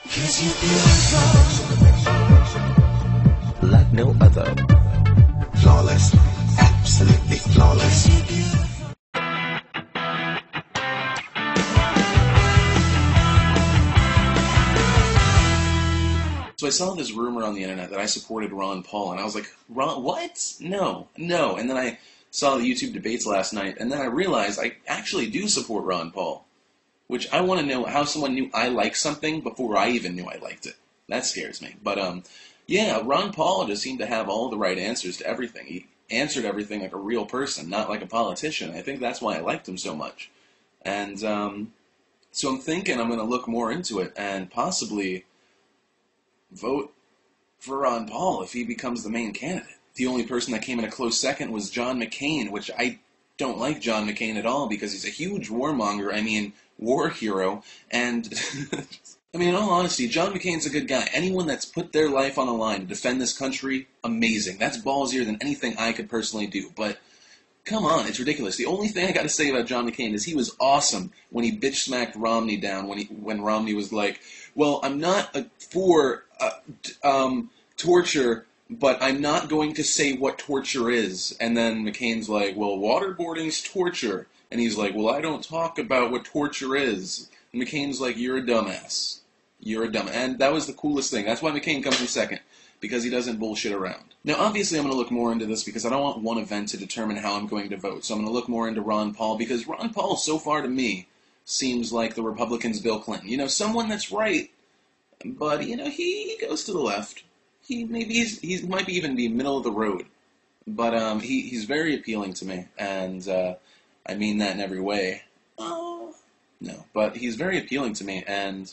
'Cause you beautiful like no other. Flawless, absolutely flawless. So I saw this rumor on the internet that I supported Ron Paul, and I was like, Ron, what? No, no. And then I saw the YouTube debates last night, and then I realized I actually do support Ron Paul, which I want to know how someone knew I liked something before I even knew I liked it. That scares me. But, yeah, Ron Paul just seemed to have all the right answers to everything. He answered everything like a real person, not like a politician. I think that's why I liked him so much. And so I'm thinking I'm going to look more into it and possibly vote for Ron Paul if he becomes the main candidate. The only person that came in a close second was John McCain, which I don't like John McCain at all because he's a huge warmonger, war hero, and in all honesty, John McCain's a good guy. Anyone that's put their life on the line to defend this country, amazing. That's ballsier than anything I could personally do, but come on, it's ridiculous. The only thing I gotta say about John McCain is he was awesome when he bitch-smacked Romney down, when Romney was like, well, I'm not for torture, but I'm not going to say what torture is. And then McCain's like, well, waterboarding's torture. And he's like, well, I don't talk about what torture is. And McCain's like, you're a dumbass. You're a dumbass. And that was the coolest thing. That's why McCain comes in second, because he doesn't bullshit around. Now, obviously, I'm going to look more into this because I don't want one event to determine how I'm going to vote. So I'm going to look more into Ron Paul, because Ron Paul, so far to me, seems like the Republicans' Bill Clinton. You know, someone that's right, but, you know, he goes to the left. He might be even be middle of the road. But he's very appealing to me, and I mean that in every way. Oh, no. But he's very appealing to me, and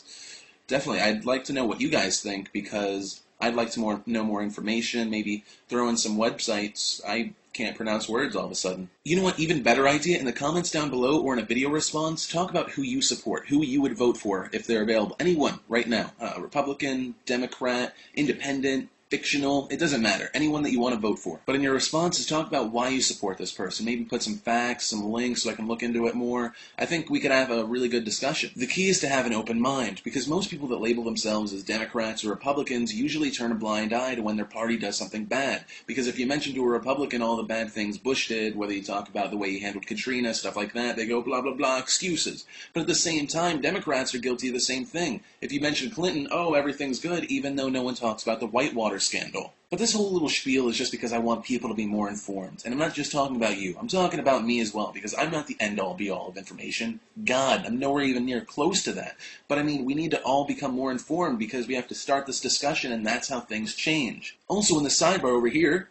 definitely, I'd like to know what you guys think, because I'd like to know more information, maybe throw in some websites. I can't pronounce words all of a sudden. You know what, even better idea? In the comments down below or in a video response, talk about who you support, who you would vote for if they're available. Anyone, right now. Republican, Democrat, Independent, fictional, it doesn't matter. Anyone that you want to vote for. But in your responses, talk about why you support this person. Maybe put some facts, some links so I can look into it more. I think we could have a really good discussion. The key is to have an open mind, because most people that label themselves as Democrats or Republicans usually turn a blind eye to when their party does something bad. Because if you mention to a Republican all the bad things Bush did, whether you talk about the way he handled Katrina, stuff like that, they go blah blah blah, excuses. But at the same time, Democrats are guilty of the same thing. If you mention Clinton, oh, everything's good, even though no one talks about the Whitewater scandal. But this whole little spiel is just because I want people to be more informed. And I'm not just talking about you. I'm talking about me as well, because I'm not the end-all be-all of information. God, I'm nowhere even near close to that. But I mean, we need to all become more informed, because we have to start this discussion, and that's how things change. Also, in the sidebar over here,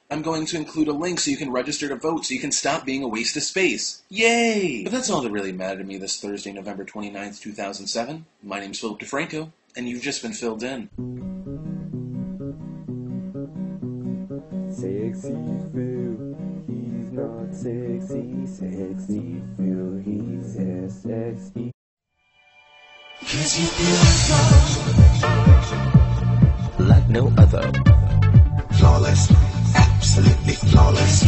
I'm going to include a link so you can register to vote, so you can stop being a waste of space. Yay! But that's all that really mattered to me this Thursday, November 29th, 2007. My name's Phillip DeFranco, and you've just been filled in. Sxephil, he's not sexy. Sxephil, he's sexy. 'Cause you beautiful Like no other. flawless, absolutely flawless.